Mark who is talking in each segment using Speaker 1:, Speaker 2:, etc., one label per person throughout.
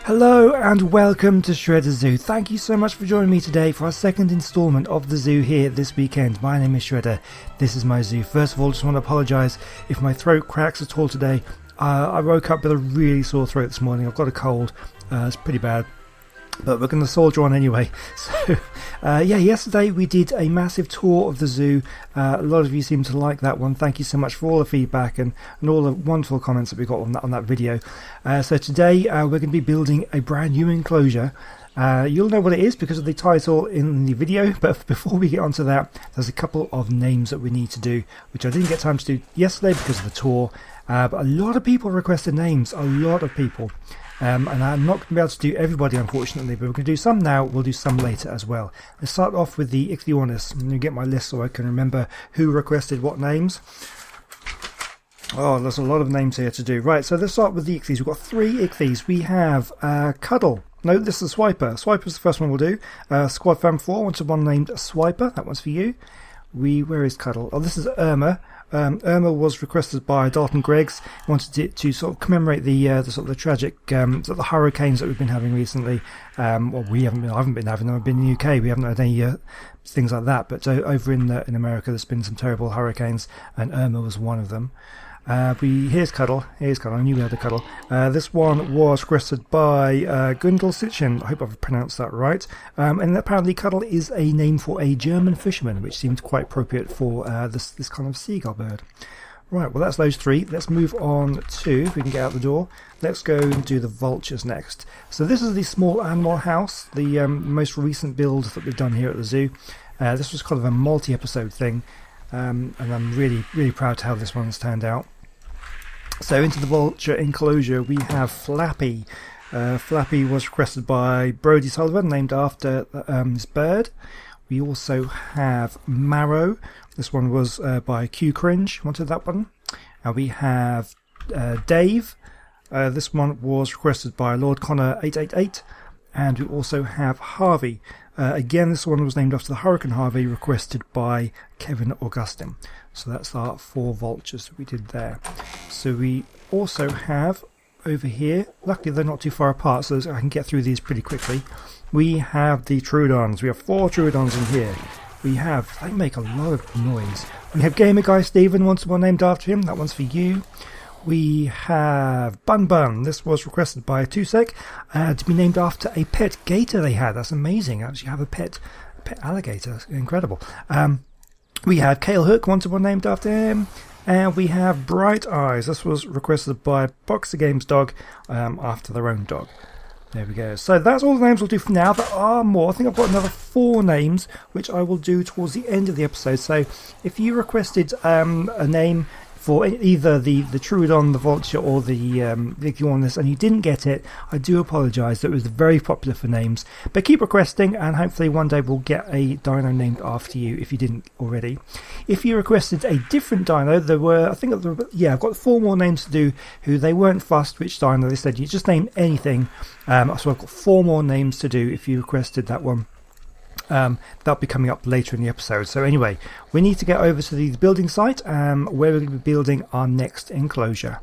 Speaker 1: Hello and welcome to Shredder Zoo. Thank you so much for joining me today for our second instalment of the zoo here this weekend. My name is Shredder. This is my zoo. First of all, just want to apologise if my throat cracks at all today. I woke up with a really sore throat this morning. I've got a cold. It's pretty bad. But we're going to soldier on anyway. So, yesterday we did a massive tour of the zoo. A lot of you seem to like that one. Thank you so much for all the feedback and all the wonderful comments that we got on that video. So today we're going to be building a brand new enclosure. You'll know what it is because of the title in the video, but before we get onto that, there's a couple of names that we need to do, which I didn't get time to do yesterday because of the tour. But a lot of people requested names, a lot of people. And I'm not going to be able to do everybody, unfortunately, but we're going to do some now, we'll do some later as well. Let's start off with the Ichthyornis. I'm going to get my list so I can remember who requested what names. Oh, there's a lot of names here to do. Right, so let's start with the Ichthyes. We've got 3 Ichthyes. We have Cuddle. No, this is Swiper. Swiper's the first one we'll do. Squad Fam 4 wanted one named Swiper. That one's for you. Where is Cuddle? Oh, this is Irma. Irma was requested by Dalton Greggs. He wanted it to sort of commemorate the sort of the tragic the hurricanes that we've been having recently. Well, I haven't been having them. I've been in the UK. We haven't had any things like that. But over in America, there's been some terrible hurricanes, and Irma was one of them. Here's Cuddle. I knew we had a Cuddle. This one was requested by Gundel Sitchin. I hope I've pronounced that right. And apparently Cuddle is a name for a German fisherman, which seemed quite appropriate for this kind of seagull bird. Right, well that's those 3. Let's move on to, if we can get out the door, let's go and do the vultures next. So this is the small animal house, the most recent build that we've done here at the zoo. This was kind of a multi-episode thing, and I'm really, really proud to how this one's turned out. So into the vulture enclosure we have Flappy. Flappy was requested by Brody Sullivan, named after this bird. We also have Marrow. This one was by Q Cringe, wanted that one. We have Dave. This one was requested by Lord Connor 888. And we also have Harvey. Again, this one was named after the Hurricane Harvey, requested by Kevin Augustin. So that's our 4 vultures that we did there. So we also have over here, luckily they're not too far apart, so I can get through these pretty quickly. We have the Troodons. We have 4 Troodons in here. They make a lot of noise. We have Gamer Guy Steven, wants one named after him. That one's for you. We have Bun Bun. This was requested by Tusek to be named after a pet gator they had. That's amazing. Actually have a pet alligator. That's incredible. We have Kale Hook, wanted one named after him. And we have Bright Eyes. This was requested by Boxer Games Dog after their own dog. There we go. So that's all the names we'll do for now. There are more. I think I've got another 4 names, which I will do towards the end of the episode. So if you requested a name for either the Troodon, the Vulture, or the Ichthyornis, and you didn't get it, I do apologise. It was very popular for names. But keep requesting, and hopefully one day we'll get a dino named after you if you didn't already. If you requested a different dino, I've got 4 more names to do who they weren't fussed which dino. They said you just name anything. So I've got 4 more names to do if you requested that one. That'll be coming up later in the episode. So anyway, we need to get over to the building site where we're going to be building our next enclosure.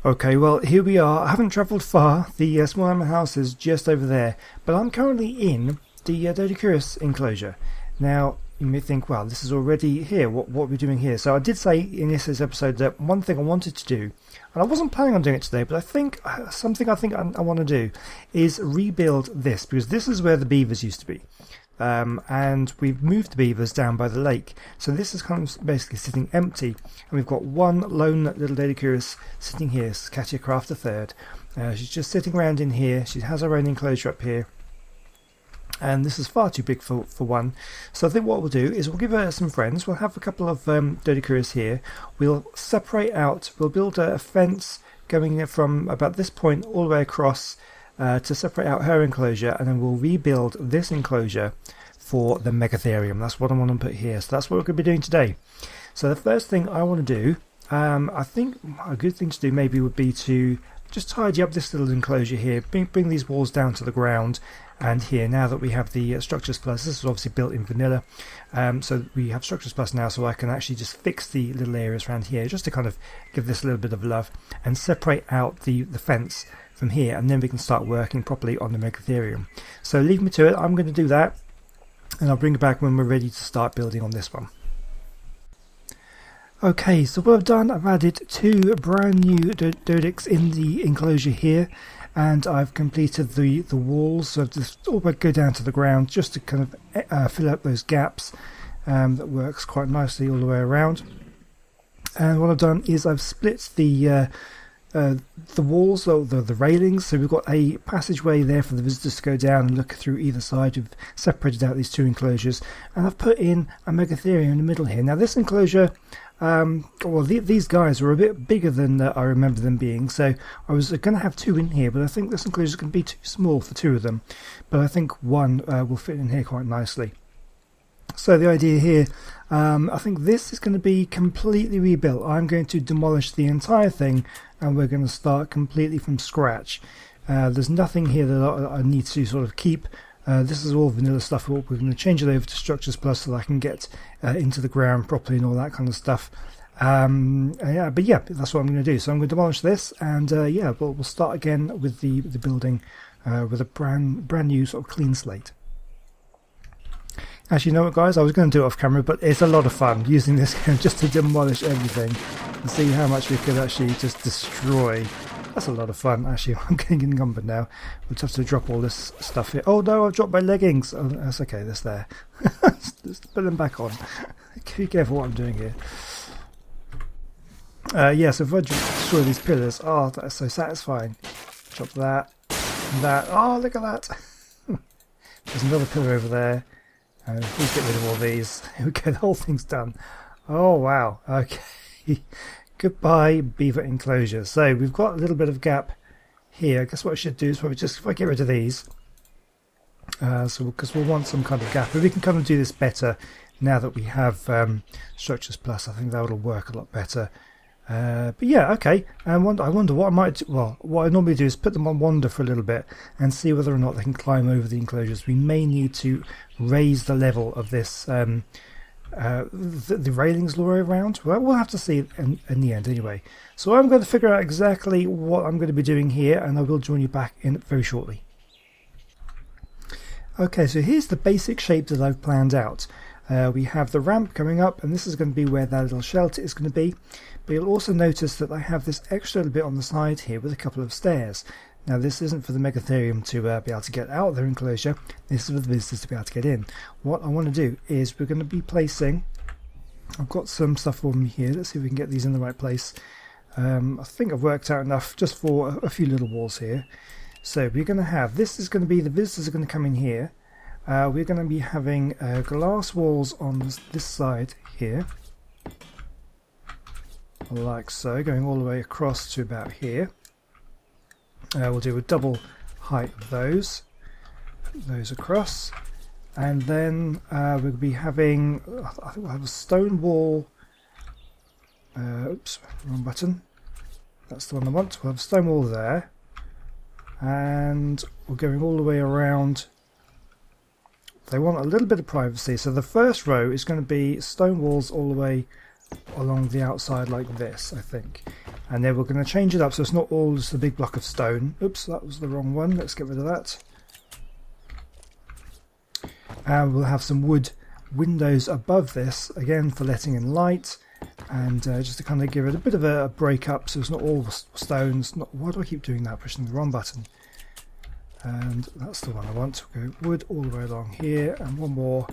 Speaker 1: Okay, well here we are. I haven't travelled far. The small animal house is just over there, but I'm currently in the Doedicurus enclosure. Now you may think, well, this is already here. What are we doing here? So I did say in yesterday's episode that one thing I wanted to do, and I wasn't planning on doing it today, but I think something I want to do is rebuild this, because this is where the beavers used to be. And we've moved the beavers down by the lake. So this is kind of basically sitting empty. And we've got one lone little Doedicurus sitting here, Katia Craft III. She's just sitting around in here. She has her own enclosure up here. And this is far too big for one. So I think what we'll do is we'll give her some friends. We'll have a couple of Doedicurus here. We'll separate out. We'll build a fence going from about this point all the way across to separate out her enclosure, and then we'll rebuild this enclosure for the Megatherium. That's what I want to put here. So that's what we're going to be doing today. So the first thing I want to do, I think a good thing to do maybe would be to just tidy up this little enclosure here, bring these walls down to the ground. And here, now that we have the Structures Plus, this is obviously built in vanilla, so we have Structures Plus now, so I can actually just fix the little areas around here, just to kind of give this a little bit of love, and separate out the fence from here, and then we can start working properly on the Megatherium. So leave me to it. I'm going to do that, and I'll bring it back when we're ready to start building on this one. Okay, so what I've done, I've added 2 brand new Doedics in the enclosure here, and I've completed the walls, so I've just all but go down to the ground just to kind of fill up those gaps. That works quite nicely all the way around. And what I've done is I've split the walls, or the railings, so we've got a passageway there for the visitors to go down and look through either side. We've separated out these 2 enclosures, and I've put in a Megatherium in the middle here. Now this enclosure, these guys are a bit bigger than I remember them being, so I was going to have 2 in here, but I think this enclosure is going to be too small for 2 of them, but I think 1 will fit in here quite nicely. So the idea here, I think this is going to be completely rebuilt. I'm going to demolish the entire thing, and we're going to start completely from scratch. There's nothing here that I need to sort of keep. This is all vanilla stuff. We're going to change it over to Structures Plus so that I can get into the ground properly and all that kind of stuff. But yeah, that's what I'm going to do. So I'm going to demolish this, and yeah, we'll start again with the building with a brand new sort of clean slate. Actually, you know what, guys? I was going to do it off camera, but it's a lot of fun using this game just to demolish everything and see how much we could actually just destroy. That's a lot of fun. Actually, I'm getting encumbered now. We'll just have to drop all this stuff here. Oh no, I've dropped my leggings. Oh, that's okay. That's there. Just put them back on. Be careful what I'm doing here. Yeah, so if I destroy these pillars, oh, that's so satisfying. Drop that, and that. Oh, look at that. There's another pillar over there. Please get rid of all these. Here we go, the whole thing's done. Oh wow, okay. Goodbye beaver enclosure. So we've got a little bit of gap here. I guess what I should do is probably just, if I get rid of these, because we'll want some kind of gap. But we can kind of do this better now that we have Structures Plus. I think that will work a lot better. But yeah, okay. I wonder what I might do. Well, what I normally do is put them on wander for a little bit and see whether or not they can climb over the enclosures. We may need to raise the level of this, the railings all the way around. Well, we'll have to see in the end anyway. So I'm going to figure out exactly what I'm going to be doing here, and I will join you back in very shortly. Okay, so here's the basic shape that I've planned out. We have the ramp coming up, and this is going to be where that little shelter is going to be. But you'll also notice that I have this extra little bit on the side here with a couple of stairs. Now this isn't for the Megatherium to be able to get out of their enclosure, this is for the visitors to be able to get in. What I want to do is we're going to be placing, I've got some stuff for me here, let's see if we can get these in the right place. I think I've worked out enough just for a few little walls here. So we're going to have, this is going to be, the visitors are going to come in here. We're going to be having glass walls on this side here, like so, going all the way across to about here. We'll do a double height of those across, and then we'll be having, I think we'll have a stone wall. Oops, wrong button. That's the one I want. We'll have a stone wall there, and we're going all the way around. They want a little bit of privacy, so the first row is going to be stone walls all the way along the outside like this, I think. And then we're going to change it up so it's not all just a big block of stone. Oops, that was the wrong one. Let's get rid of that. And we'll have some wood windows above this, again for letting in light, and just to kind of give it a bit of a break up so it's not all stones. Why do I keep doing that? Pushing the wrong button. And that's the one I want. We'll go wood all the way along here, and one more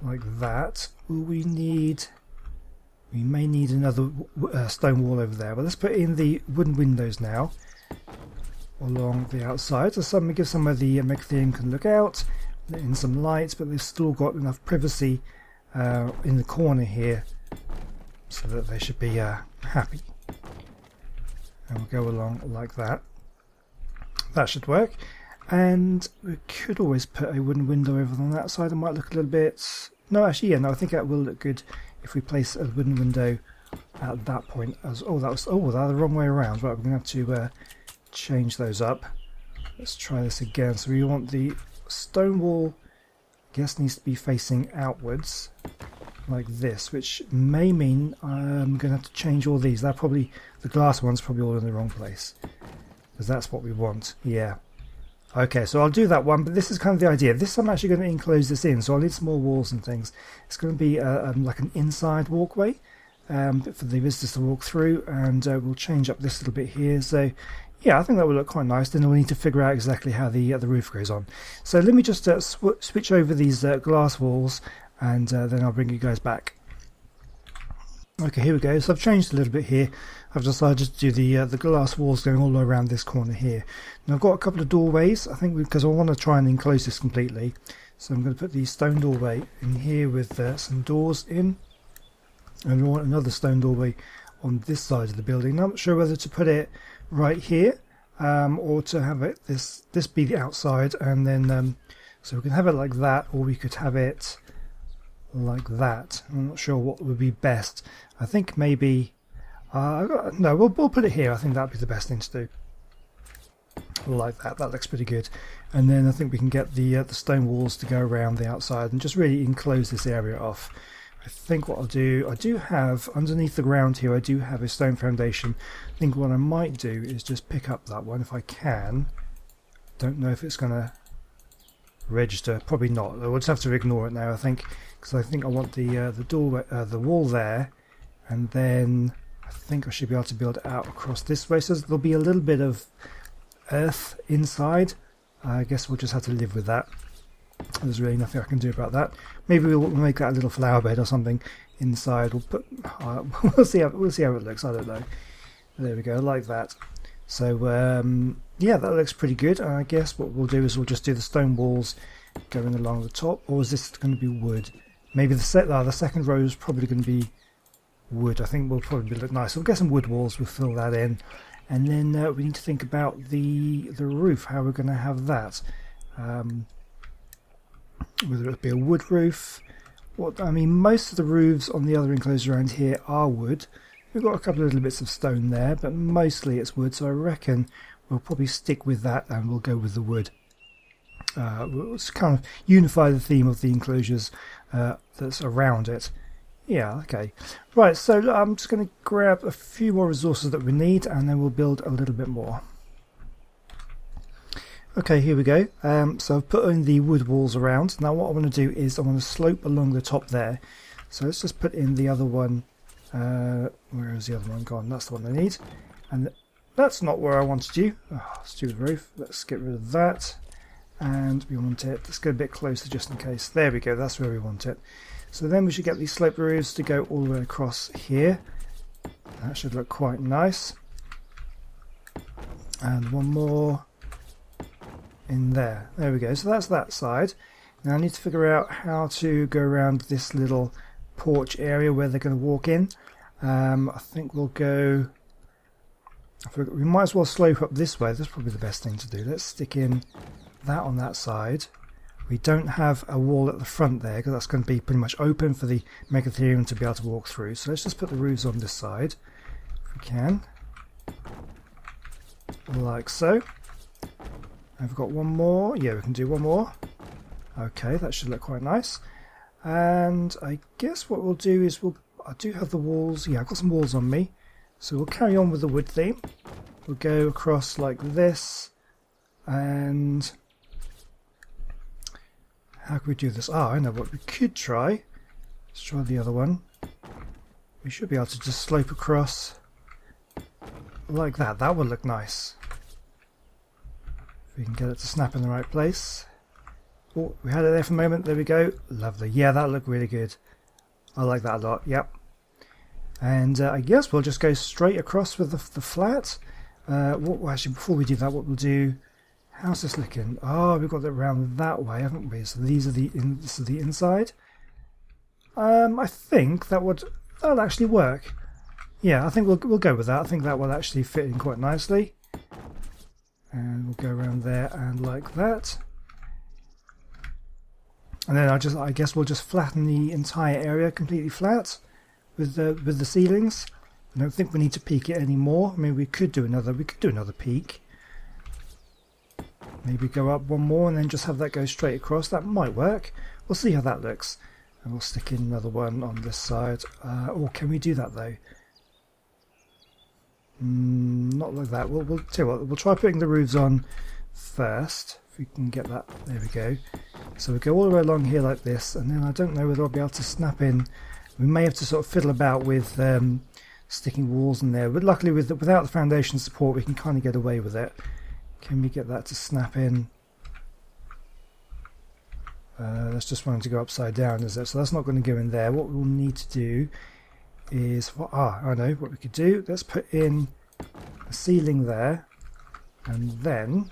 Speaker 1: like that. We may need another stone wall over there, but let's put in the wooden windows now along the outside, so give somewhere the Megatherium can look out, let in some lights, but they've still got enough privacy in the corner here so that they should be happy. And we'll go along like that. That should work. And we could always put a wooden window over on that side. It might look a little bit... No, actually, yeah, no, I think that will look good if we place a wooden window at that point. As that's the wrong way around. Right, we're going to have to change those up. Let's try this again. So we want the stone wall, I guess, needs to be facing outwards like this, which may mean I'm going to have to change all these. The glass one's probably all in the wrong place. because that's what we want. Yeah. Okay, so I'll do that one, but this is kind of the idea. This I'm actually going to enclose this in, so I'll need some more walls and things. It's going to be like an inside walkway for the visitors to walk through, and we'll change up this little bit here. So yeah, I think that will look quite nice. Then we'll need to figure out exactly how the roof goes on. So let me just switch over these glass walls, and then I'll bring you guys back. Okay, here we go. So I've changed a little bit here. I've decided to do the glass walls going all the way around this corner here. Now I've got a couple of doorways, I think, because I want to try and enclose this completely. So I'm going to put the stone doorway in here with some doors in. And I want another stone doorway on this side of the building. Now, I'm not sure whether to put it right here or to have it this be the outside, and then so we can have it like that, or we could have it like that. I'm not sure what would be best. I think maybe no, we'll put it here. I think that'd be the best thing to do. Like that. That looks pretty good. And then I think we can get the stone walls to go around the outside and just really enclose this area off. I think what I'll do, I do have underneath the ground here, I do have a stone foundation. I think what I might do is just pick up that one if I can. Don't know if it's going to register. Probably not. We'll just have to ignore it now, I think, because I think I want the doorway, the wall there, and then I think I should be able to build it out across this way. So there'll be a little bit of earth inside. I guess we'll just have to live with that. There's really nothing I can do about that. Maybe we'll make that a little flower bed or something inside. We'll put. We'll see how it looks. I don't know. There we go, like that. So yeah, that looks pretty good. And I guess what we'll do is we'll just do the stone walls going along the top. Or is this going to be wood? Maybe the second row is probably going to be wood. I think will probably look nice. So we'll get some wood walls. We'll fill that in, and then we need to think about the roof. How we're going to have that. Whether it be a wood roof. I mean, most of the roofs on the other enclosure around here are wood. We've got a couple of little bits of stone there, but mostly it's wood. So I reckon we'll probably stick with that, and we'll go with the wood. We'll kind of unify the theme of the enclosures that's around it. Yeah, okay. Right, so I'm just going to grab a few more resources that we need, and then we'll build a little bit more. Okay, here we go. So I've put in the wood walls around. Now what I want to do is I want to slope along the top there. So let's just put in the other one. Where is the other one gone? That's the one I need. And that's not where I wanted you. Oh, stupid roof. Let's get rid of that. And we want it. Let's go a bit closer just in case. There we go. That's where we want it. So then we should get these slope roofs to go all the way across here. That should look quite nice. And one more in there. There we go. So that's that side. Now I need to figure out how to go around this little porch area where they're going to walk in. I think we'll go. We might as well slope up this way. That's probably the best thing to do. Let's stick in that on that side. We don't have a wall at the front there because that's going to be pretty much open for the Megatherium to be able to walk through. So let's just put the roofs on this side if we can. Like so. I've got one more. Yeah, we can do one more. Okay, that should look quite nice. And I guess what we'll do is I do have the walls. Yeah, I've got some walls on me. So we'll carry on with the wood theme. We'll go across like this. And how can we do this? I know what we could try. Let's try the other one. We should be able to just slope across like that. That would look nice. If we can get it to snap in the right place. Oh, we had it there for a moment. There we go. Lovely. Yeah, that looked really good. I like that a lot. Yep. And I guess we'll just go straight across with the flat. Actually, before we do that, what we'll do... How's this looking? Oh, we've got it around that way, haven't we? So these are this is the inside. I think that'll actually work. Yeah, I think we'll go with that. I think that will actually fit in quite nicely. And we'll go around there and like that. And then I guess we'll just flatten the entire area completely flat with the ceilings. I don't think we need to peak it anymore. I mean, we could do another peak. Maybe go up one more and then just have that go straight across. That might work. We'll see how that looks. And we'll stick in another one on this side. Or can we do that though? Not like that. We'll tell you what, we'll try putting the roofs on first. If we can get that, there we go. So we go all the way along here like this, and then I don't know whether I'll be able to snap in. We may have to sort of fiddle about with sticking walls in there, but luckily without the foundation support we can kind of get away with it. Can we get that to snap in? That's just wanting to go upside down, is it? So that's not going to go in there. What we'll need to do is, I know what we could do. Let's put in a ceiling there, and then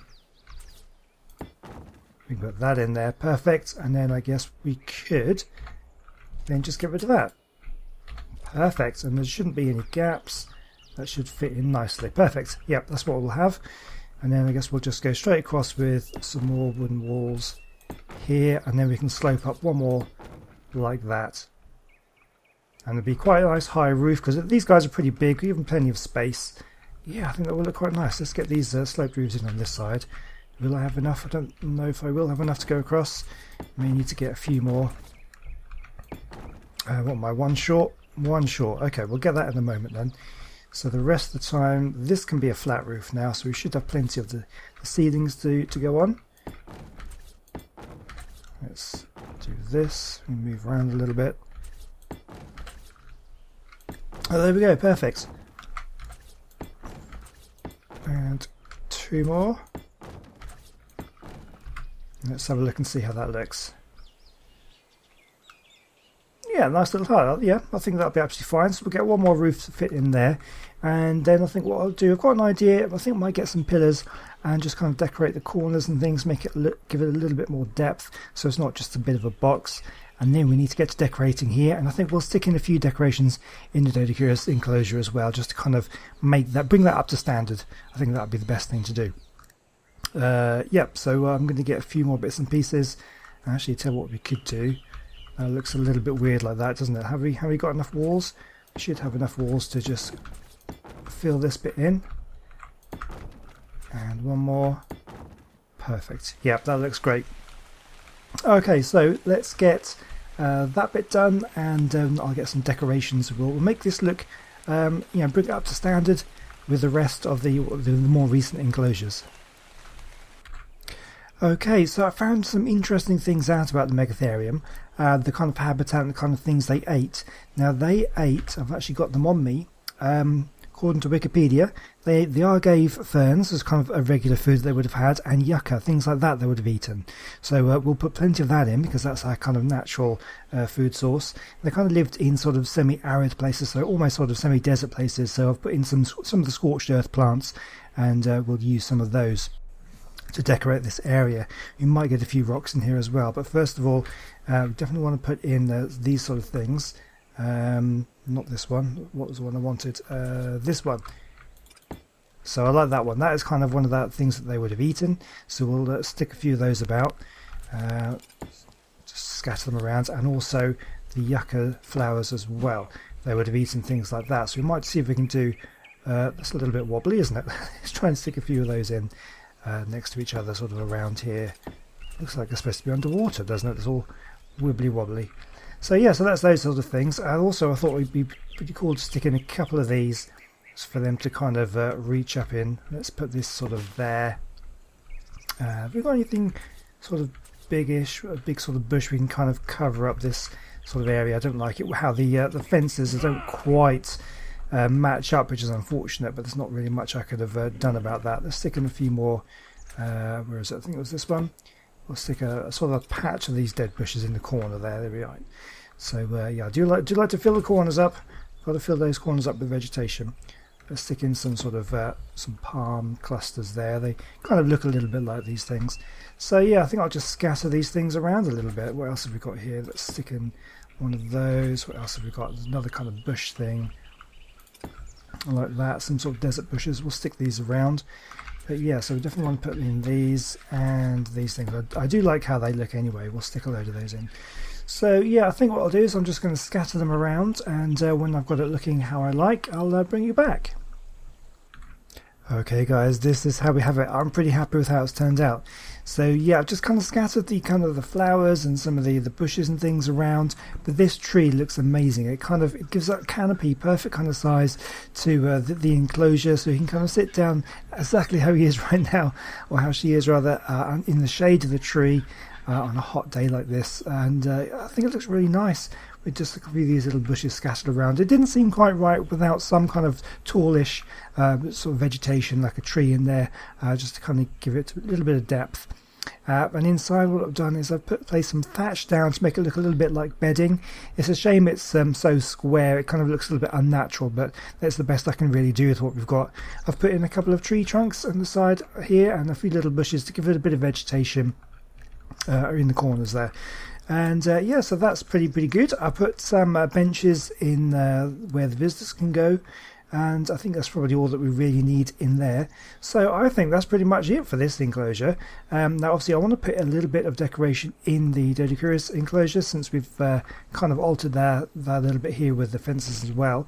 Speaker 1: we can put that in there. Perfect. And then I guess we could then just get rid of that. Perfect. And there shouldn't be any gaps. That should fit in nicely. Perfect. Yep, that's what we'll have. And then I guess we'll just go straight across with some more wooden walls here, and then we can slope up one more like that. And it'll be quite a nice high roof, because these guys are pretty big, we have plenty of space. Yeah, I think that will look quite nice. Let's get these sloped roofs in on this side. Will I have enough? I don't know if I will have enough to go across. May need to get a few more. What am I, one short? One short. Okay, we'll get that in a moment then. So the rest of the time, this can be a flat roof now, so we should have plenty of the ceilings to go on. Let's do this. We move around a little bit. Oh, there we go. Perfect. And two more. Let's have a look and see how that looks. Yeah, nice little tile. Yeah, I think that'll be absolutely fine. So we'll get one more roof to fit in there. And then I think what I'll do, I've got an idea. I think I might get some pillars and just kind of decorate the corners and things, make it give it a little bit more depth, so it's not just a bit of a box. And then we need to get to decorating here, and I think we'll stick in a few decorations in the Doedicurus enclosure as well, just to kind of make that, bring that up to standard. I think that would be the best thing to do. Yep, so I'm going to get a few more bits and pieces and actually tell what we could do. Looks a little bit weird like that, doesn't it? Have we got enough walls? We should have enough walls to just fill this bit in. And one more. Perfect. Yep, that looks great. Okay, so let's get that bit done, and I'll get some decorations. We'll make this look, bring it up to standard with the rest of the more recent enclosures. Okay, so I found some interesting things out about the Megatherium, the kind of habitat and the kind of things they ate. Now they ate, I've actually got them on me, according to Wikipedia, they are gave ferns as kind of a regular food they would have had, and yucca, things like that they would have eaten. So we'll put plenty of that in, because that's our kind of natural food source. They kind of lived in sort of semi-arid places, so almost sort of semi-desert places, so I've put in some of the scorched earth plants, and we'll use some of those to decorate this area. You might get a few rocks in here as well, but first of all, we definitely want to put in these sort of things. Not this one. What was the one I wanted? This one. So I like that one. That is kind of one of the things that they would have eaten. So we'll stick a few of those about. Just scatter them around, and also the yucca flowers as well. They would have eaten things like that. So we might see if we can do. That's a little bit wobbly, isn't it? Let's try and stick a few of those in. Next to each other, sort of around here. Looks like it's supposed to be underwater, doesn't it? It's all wibbly wobbly. So yeah, so that's those sort of things. And also I thought it would be pretty cool to stick in a couple of these for them to kind of reach up in. Let's put this sort of there. Have we got anything sort of biggish, a big sort of bush we can kind of cover up this sort of area? I don't like it how the fences don't quite match up, which is unfortunate, but there's not really much I could have done about that. Let's stick in a few more. Where is it? I think it was this one. We'll stick a sort of a patch of these dead bushes in the corner there. There we are. So yeah, I do like to fill the corners up. Got to fill those corners up with vegetation. Let's stick in some sort of some palm clusters there. They kind of look a little bit like these things. So yeah, I think I'll just scatter these things around a little bit. What else have we got here? Let's stick in one of those. What else have we got? There's another kind of bush thing like that. Some sort of desert bushes. We'll stick these around. But yeah, so we definitely want to put in these and these things. I do like how they look anyway. We'll stick a load of those in. So yeah, I think what I'll do is I'm just going to scatter them around, and when I've got it looking how I like, I'll bring you back. Okay guys, this is how we have it. I'm pretty happy with how it's turned out. So yeah, I've just kind of scattered the the flowers and some of the bushes and things around, but this tree looks amazing. It gives that canopy perfect kind of size to the enclosure, so you can kind of sit down exactly how he is right now, or how she is rather, in the shade of the tree on a hot day like this, and I think it looks really nice with just a few of these little bushes scattered around. It didn't seem quite right without some kind of tallish sort of vegetation like a tree in there, just to kind of give it a little bit of depth. And inside, what I've done is I've placed some thatch down to make it look a little bit like bedding. It's a shame it's so square, it kind of looks a little bit unnatural, but that's the best I can really do with what we've got. I've put in a couple of tree trunks on the side here and a few little bushes to give it a bit of vegetation in the corners there. And yeah, so that's pretty good. I put some benches in where the visitors can go, and I think that's probably all that we really need in there. So I think that's pretty much it for this enclosure. Now obviously I want to put a little bit of decoration in the Doedicurus enclosure, since we've kind of altered that a little bit here with the fences as well.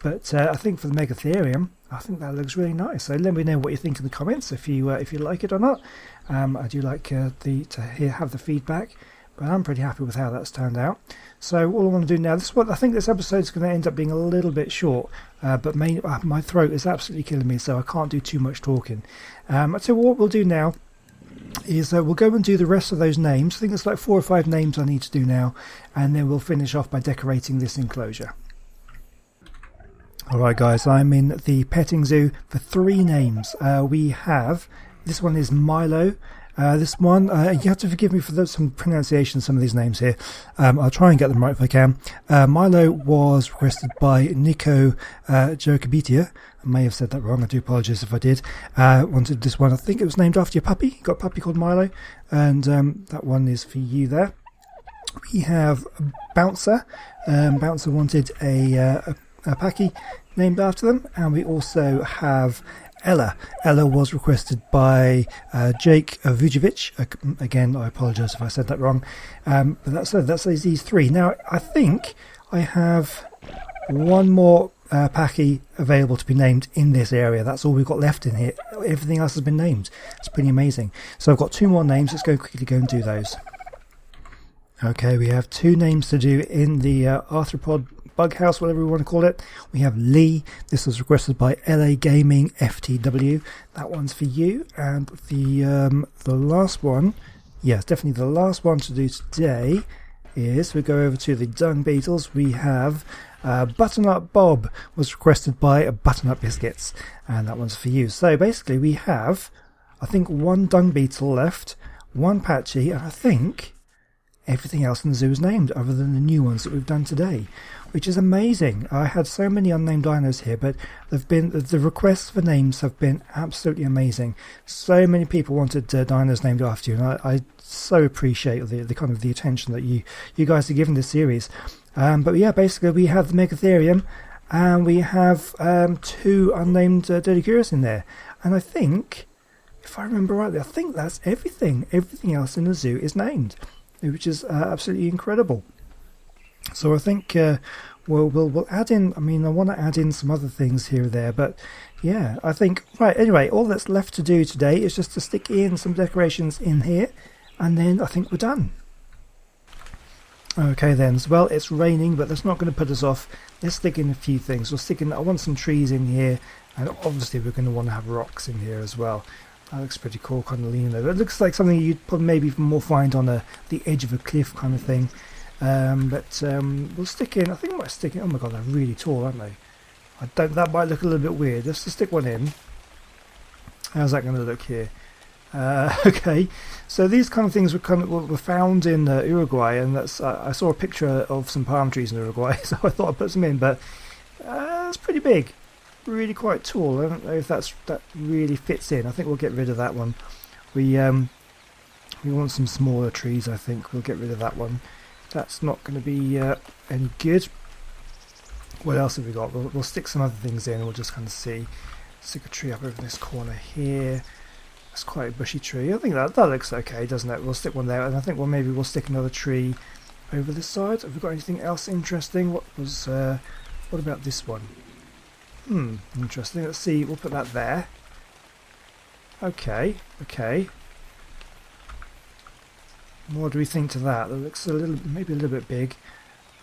Speaker 1: But I think for the Megatherium, I think that looks really nice. So let me know what you think in the comments, if you like it or not. I do like have the feedback. But I'm pretty happy with how that's turned out. So all I want to do now, I think this episode is going to end up being a little bit short, but my throat is absolutely killing me, so I can't do too much talking. So what we'll do now is we'll go and do the rest of those names. I think it's like 4 or 5 names I need to do now, and then we'll finish off by decorating this enclosure. Alright guys, I'm in the petting zoo for 3 names. We have, this one is Milo. This one, you have to forgive me for some pronunciation of some of these names here. I'll try and get them right if I can. Milo was requested by Nico Jokabitia. I may have said that wrong, I do apologise if I did. Wanted this one, I think it was named after your puppy. You got a puppy called Milo, and that one is for you there. We have Bouncer. Bouncer wanted a Paki named after them, and we also have Ella. Ella was requested by Jake Vujovic. Again, I apologise if I said that wrong. But that's these 3. Now, I think I have one more Paki available to be named in this area. That's all we've got left in here. Everything else has been named. It's pretty amazing. So I've got 2 more names. Let's quickly go and do those. Okay, we have 2 names to do in the arthropod bug house, whatever we want to call it. We have Lee. This was requested by LA Gaming FTW. That one's for you. And the last one, yes, definitely the last one to do today is we go over to the Dung Beetles. We have Button Up Bob was requested by Button Up Biscuits, and that one's for you. So basically we have, I think, 1 Dung Beetle left, 1 Patchy, and I think everything else in the zoo is named other than the new ones that we've done today, which is amazing. I had so many unnamed dinos here, but the requests for names have been absolutely amazing. So many people wanted dinos named after you, and I so appreciate the kind of the attention that you guys are giving this series. But yeah, basically we have the Megatherium, and we have 2 unnamed Doedicurus in there, and I think, if I remember rightly, I think that's everything. Everything else in the zoo is named, which is absolutely incredible. So I think we'll add in, I mean, I want to add in some other things here or there, but yeah, I think, right, anyway, all that's left to do today is just to stick in some decorations in here, and then I think we're done. Okay then, well, it's raining, but that's not going to put us off. Let's stick in a few things. I want some trees in here, and obviously we're going to want to have rocks in here as well. That looks pretty cool, kind of leaning over. It looks like something you'd probably maybe more find on the edge of a cliff kind of thing. But we'll stick in, I think I might stick in, oh my god, they're really tall, aren't they? That might look a little bit weird. Let's just stick one in. How's that going to look here? Okay, so these kind of things were found in Uruguay, and I saw a picture of some palm trees in Uruguay, so I thought I'd put some in, but it's pretty big. Really quite tall. I don't know if that really fits in. I think we'll get rid of that one. We want some smaller trees. I think we'll get rid of that one. That's not going to be any good. What else have we got? We'll stick some other things in, and we'll just kind of see. Stick a tree up over in this corner here. That's quite a bushy tree. I think that looks okay, doesn't it? We'll stick one there, and I think maybe we'll stick another tree over this side. Have we got anything else interesting? What about this one? Interesting. Let's see. We'll put that there. Okay, okay. What do we think to that? That looks a little, maybe a little bit big.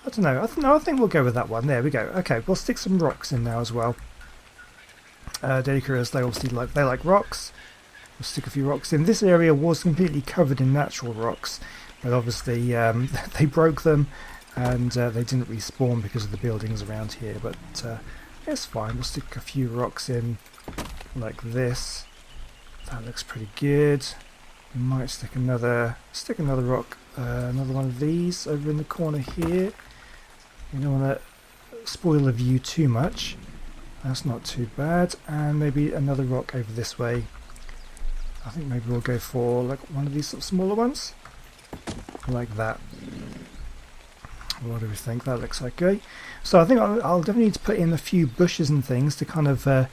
Speaker 1: I don't know. I think we'll go with that one. There we go. Okay, we'll stick some rocks in now as well. Doedicurus, they obviously like rocks. We'll stick a few rocks in. This area was completely covered in natural rocks, but obviously they broke them and they didn't respawn because of the buildings around here. But it's fine. We'll stick a few rocks in like this. That looks pretty good. We might stick another rock, another one of these over in the corner here. You don't want to spoil the view too much. That's not too bad. And maybe another rock over this way. I think maybe we'll go for like one of these sort of smaller ones, like that. What do we think? That looks like great. So I think I'll definitely need to put in a few bushes and things to kind of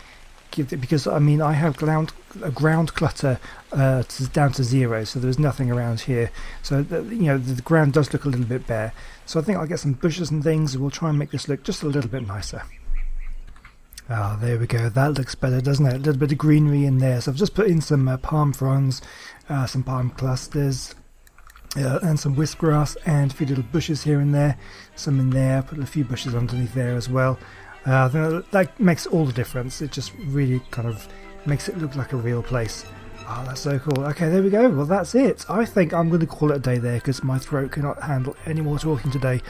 Speaker 1: give it, because I mean I have ground clutter down to 0, so there's nothing around here. So the ground does look a little bit bare. So I think I'll get some bushes and things, and we'll try and make this look just a little bit nicer. Ah, there we go. That looks better, doesn't it? A little bit of greenery in there. So I've just put in some palm fronds, some palm clusters, and some wisp grass, and a few little bushes here and there. Some in there. Put a few bushes underneath there as well. I think that makes all the difference. It just really kind of makes it look like a real place. Oh, that's so cool. Okay, there we go. Well, that's it. I think I'm going to call it a day there because my throat cannot handle any more talking today.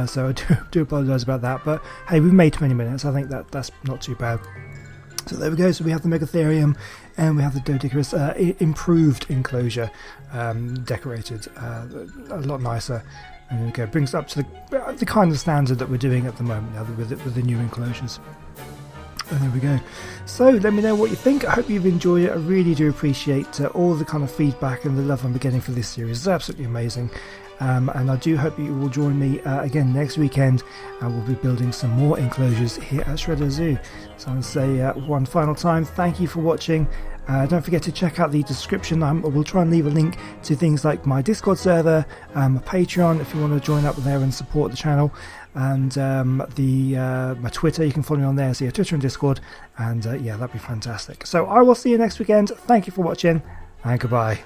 Speaker 1: So I do apologise about that. But hey, we've made 20 minutes. I think that's not too bad. So there we go. So we have the Megatherium and we have the Doedicurus improved enclosure, decorated a lot nicer. And there we go. Brings it up to the kind of standard that we're doing at the moment now with the new enclosures. And there we go. So let me know what you think. I hope you've enjoyed it. I really do appreciate all the kind of feedback and the love I'm getting for this series. It's absolutely amazing. And I do hope you will join me again next weekend. We'll be building some more enclosures here at Shredder Zoo. So I'll say one final time, thank you for watching. Don't forget to check out the description. We'll try and leave a link to things like my Discord server, my Patreon if you want to join up there and support the channel, and my Twitter. You can follow me on there, so yeah, Twitter and Discord, and yeah, that'd be fantastic. So I will see you next weekend. Thank you for watching, and goodbye.